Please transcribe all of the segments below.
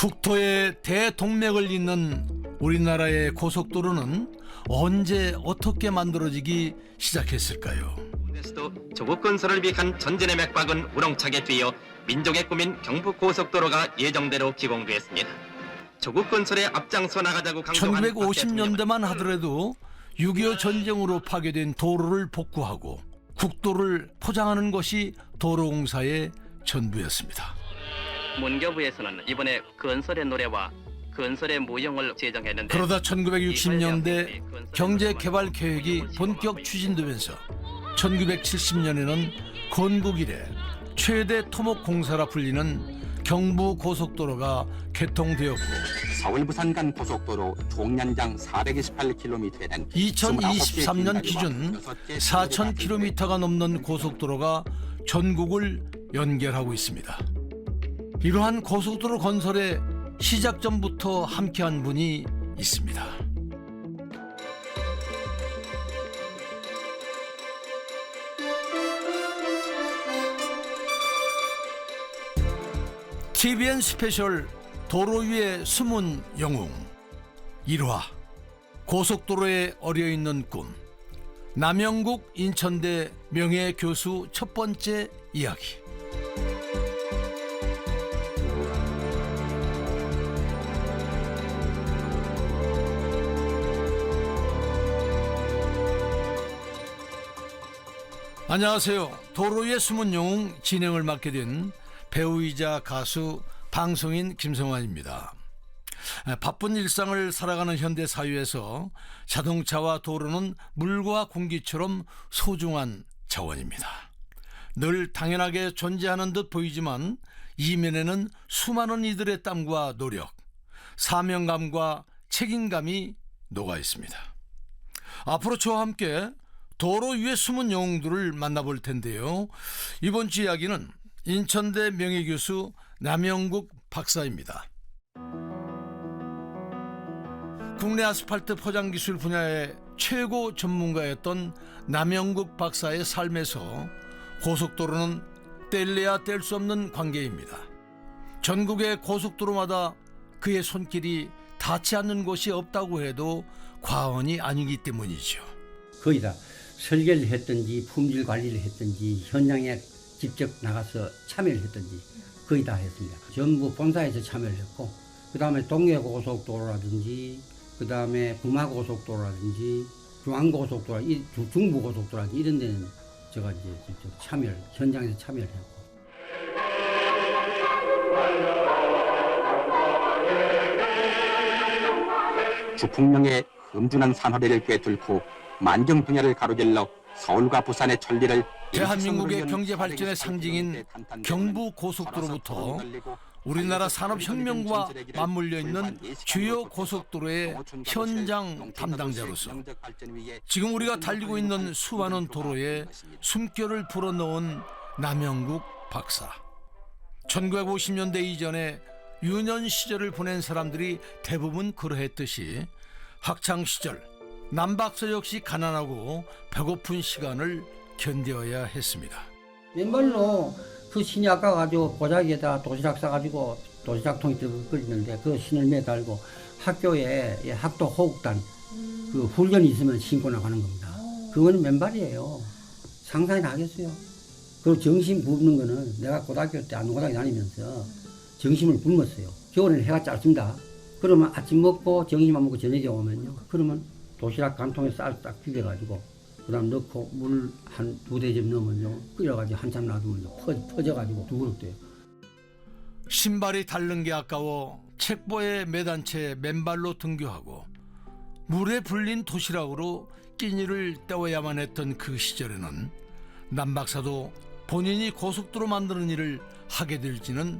국토의 대동맥을 잇는 우리나라의 고속도로는 언제 어떻게 만들어지기 시작했을까요? 에서도 조국 건설을 위한 전진의 맥박은 우렁차게 뛰어 민족의 꿈인 경부고속도로가 예정대로 기공됐습니다. 조국 건설에 앞장서 나가자고 강조한 1950년대만 하더라도 6.25 전쟁으로 파괴된 도로를 복구하고 국도를 포장하는 것이 도로공사의 전부였습니다. 문교부에서는 이번에 건설의 노래와 건설의 무용을 제정했는데, 그러다 1960년대 경제개발 계획이 본격 추진되면서 1970년에는 건국 이래 최대 토목공사라 불리는 경부고속도로가 개통되었고, 서울 부산 간 고속도로 총연장 428km는 2023년 기준 4,000km가 넘는 고속도로가 전국을 연결하고 있습니다. 이러한 고속도로 건설에 시작 전부터 함께한 분이 있습니다. TVN 스페셜 도로 위의 숨은 영웅 1화 고속도로에 어려있는 꿈, 남영국 인천대 명예교수 첫 번째 이야기. 안녕하세요. 도로 위의 숨은 영웅 진행을 맡게 된 배우이자 가수 방송인 김성환입니다. 바쁜 일상을 살아가는 현대 사회에서 자동차와 도로는 물과 공기처럼 소중한 자원입니다. 늘 당연하게 존재하는 듯 보이지만 이면에는 수많은 이들의 땀과 노력, 사명감과 책임감이 녹아 있습니다. 앞으로 저와 함께 도로 위의 숨은 영웅들을 만나볼 텐데요. 이번 주 이야기는 인천대 명예교수 남영국 박사입니다. 국내 아스팔트 포장기술 분야의 최고 전문가였던 남영국 박사의 삶에서 고속도로는 뗄래야 뗄 수 없는 관계입니다. 전국의 고속도로마다 그의 손길이 닿지 않는 곳이 없다고 해도 과언이 아니기 때문이죠. 거의 다 설계를 했든지 품질 관리를 했든지 현장에 직접 나가서 참여를 했든지 거의 다 했습니다. 전부 본사에서 참여를 했고, 그 다음에 동해고속도로라든지, 그 다음에 부마고속도로라든지, 중앙고속도로, 중부고속도로라든지 이런 데는 제가 이제 직접 현장에서 참여를 했고. 주풍령의 험준한 산허리를 꿰뚫고 만경 분야를 가로질러 서울과 부산의 천리를 대한민국의 경제 발전의 상징인 경부고속도로부터 우리나라 산업혁명과 맞물려 있는 주요 고속도로의 현장 담당자로서 지금 우리가 달리고 있는 수많은 도로에 숨결을 불어넣은 남영국 박사. 1950년대 이전에 유년 시절을 보낸 사람들이 대부분 그러했듯이 학창시절 남 박사 역시 가난하고 배고픈 시간을 견뎌야 했습니다. 맨발로 그 신이 아까가지고 보자기에다 도시락 싸가지고 도시락통이 끓이는데 그 신을 매달고 학교에 학도 호국단 그 훈련이 있으면 신고 나가는 겁니다. 그거는 맨발이에요. 상상이 나겠어요. 그리고 정심 붓는 거는 내가 고등학교 때 안동고등학교 다니면서 정심을 굶었어요. 겨울에는 해가 짧습니다. 그러면 아침 먹고 정심만 먹고 저녁에 오면요. 그러면 도시락 간통에 쌀 딱 비벼가지고 그 다음 넣고 물 한 2대접 넣으면요. 끓여가지고 한참 놔두면 퍼져가지고 두 그릇 돼요. 신발이 닳는 게 아까워 책보에 매단 채 맨발로 등교하고 물에 불린 도시락으로 끼니를 때워야만 했던 그 시절에는 남 박사도 본인이 고속도로 만드는 일을 하게 될지는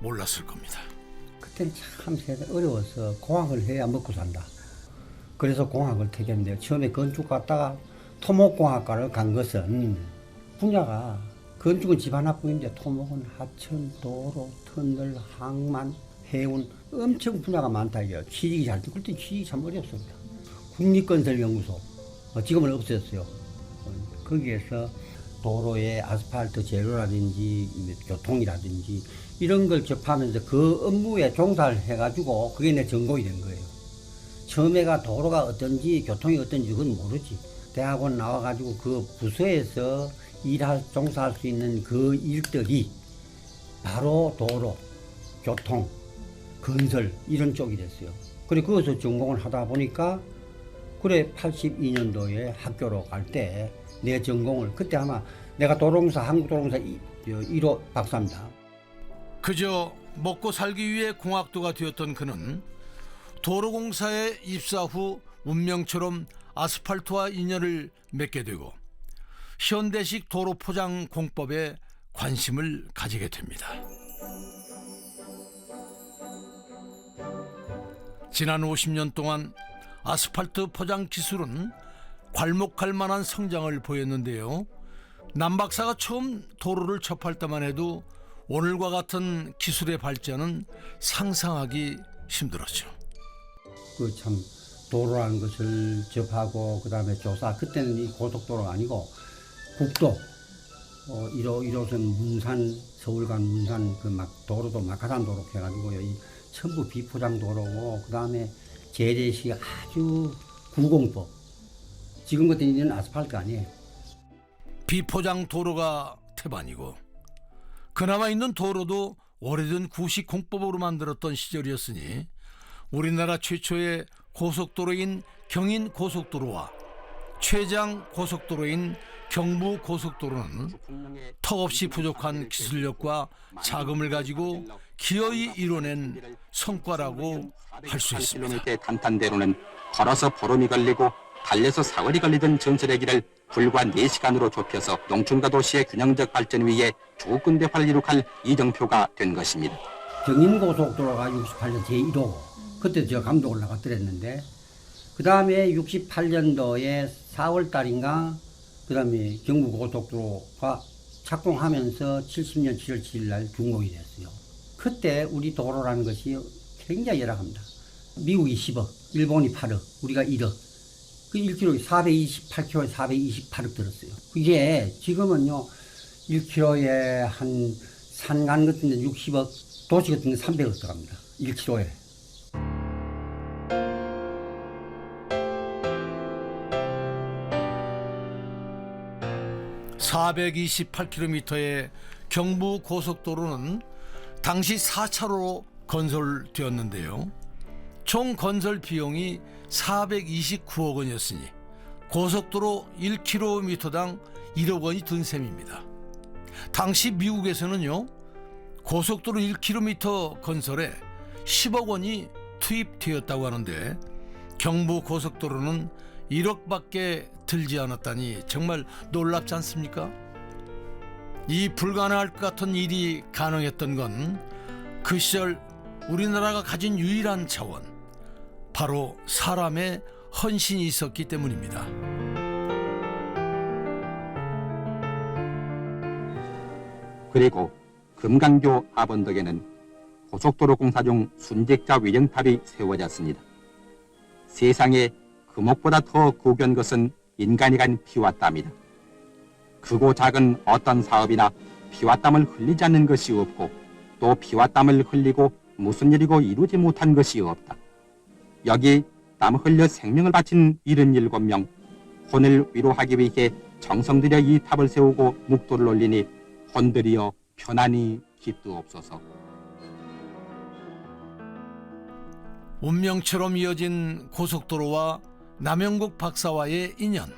몰랐을 겁니다. 그때는 참 세상이 어려워서 공학을 해야 먹고 산다. 그래서 공학을 택했는데 처음에 건축 갔다가 토목공학과를 간 것은 분야가 건축은 집 하나뿐인데 토목은 하천, 도로, 터널, 항만, 해운 엄청 분야가 많다 이게요. 취직이 잘 돼. 그때 취직이 참 어렵습니다. 국립건설연구소 지금은 없어졌어요. 거기에서 도로의 아스팔트 재료라든지 교통이라든지 이런 걸 접하면서 그 업무에 종사를 해가지고 그게 내 전공이 된 거예요. 처음에가 도로가 어떤지 교통이 어떤지 그건 모르지. 대학원 나와가지고 그 부서에서 종사할 수 있는 그 일들이 바로 도로, 교통, 건설 이런 쪽이 됐어요. 그래 거기서 전공을 하다 보니까 그래 82년도에 학교로 갈 때 내 전공을 그때 아마 내가 도로공사 한국도로공사 1호 박사입니다. 그저 먹고 살기 위해 공학도가 되었던 그는 도로공사에 입사 후 운명처럼 아스팔트와 인연을 맺게 되고 현대식 도로 포장 공법에 관심을 가지게 됩니다. 지난 50년 동안 아스팔트 포장 기술은 괄목할 만한 성장을 보였는데요. 남 박사가 처음 도로를 접할 때만 해도 오늘과 같은 기술의 발전은 상상하기 힘들었죠. 그 참 도로라는 것을 접하고 그다음에 조사 그때는 이 고속도로가 아니고 국도 1호선 문산 서울 간 문산 그 막 도로도 막하산 도로 해가지고요. 이 전부 비포장 도로고 그다음에 재래식 아주 구공법. 지금 같은 이는 아스팔트 아니에요. 비포장 도로가 태반이고 그나마 있는 도로도 오래된 구식 공법으로 만들었던 시절이었으니 우리나라 최초의 고속도로인 경인 고속도로와 최장 고속도로인 경부 고속도로는 턱없이 부족한 기술력과 자금을 가지고 기어이 이뤄낸 성과라고 할 수 있습니다. 탄탄대로는 걸어서 보름이 걸리고 달려서 사흘이 걸리던 전설의 길을 불과 4시간으로 좁혀서 농촌과 도시의 균형적 발전 위에 조근대화를 이룩할 이정표가 된 것입니다. 경인고속도로가 68년 제1호 그때 저 감독을 나갔더랬는데 그 다음에 68년도에 4월 달인가 그 다음에 경부고속도로가 착공하면서 70년 7월 7일 날 준공이 됐어요. 그때 우리 도로라는 것이 굉장히 열악합니다. 미국이 10억, 일본이 8억, 우리가 1억. 그 1km 428km에 428억 들었어요. 그게 지금은요 1km에 한 산간 같은 데 60억, 도시 같은 데 300억 들어갑니다. 1km에. (428km의) 경부 고속도로는 당시 4차로로 건설되었는데요. 총 건설 비용이 429억 원이었으니 고속도로 1km당 1억 원이 든 셈입니다. 당시 미국에서는요 고속도로 1km 건설에 10억 원이 투입되었다고 하는데 경부 고속도로는 1억밖에 들지 않았다니 정말 놀랍지 않습니까? 이 불가능할 것 같은 일이 가능했던 건 그 시절 우리나라가 가진 유일한 자원, 바로 사람의 헌신이 있었기 때문입니다. 그리고 금강교 하번덕에는 고속도로 공사 중 순직자 위령탑이 세워졌습니다. 세상에 금옥보다 더 고귀한 것은 인간이 간 피와 땀이다. 크고 작은 어떤 사업이나 피와 땀을 흘리지 않는 것이 없고 또 피와 땀을 흘리고 무슨 일이고 이루지 못한 것이 없다. 여기 땀 흘려 생명을 바친 77명, 혼을 위로하기 위해 정성 들여 이 탑을 세우고 묵도를 올리니 혼들이여 편안히 깃두옵소서. 운명처럼 이어진 고속도로와 남영국 박사와의 인연.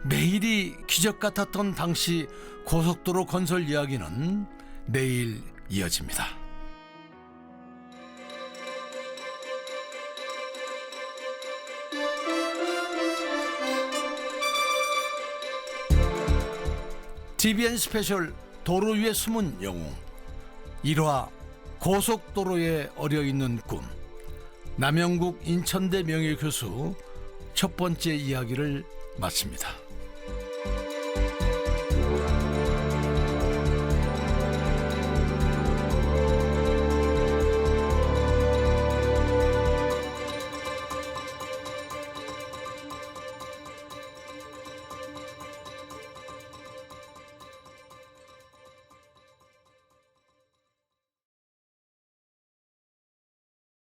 매일이 기적 같았던 당시 고속도로 건설 이야기는 내일 이어집니다. TVN 스페셜 도로 위의 숨은 영웅 1화 고속도로에 어려있는 꿈. 남영국 인천대 명예교수 첫 번째 이야기를 마칩니다.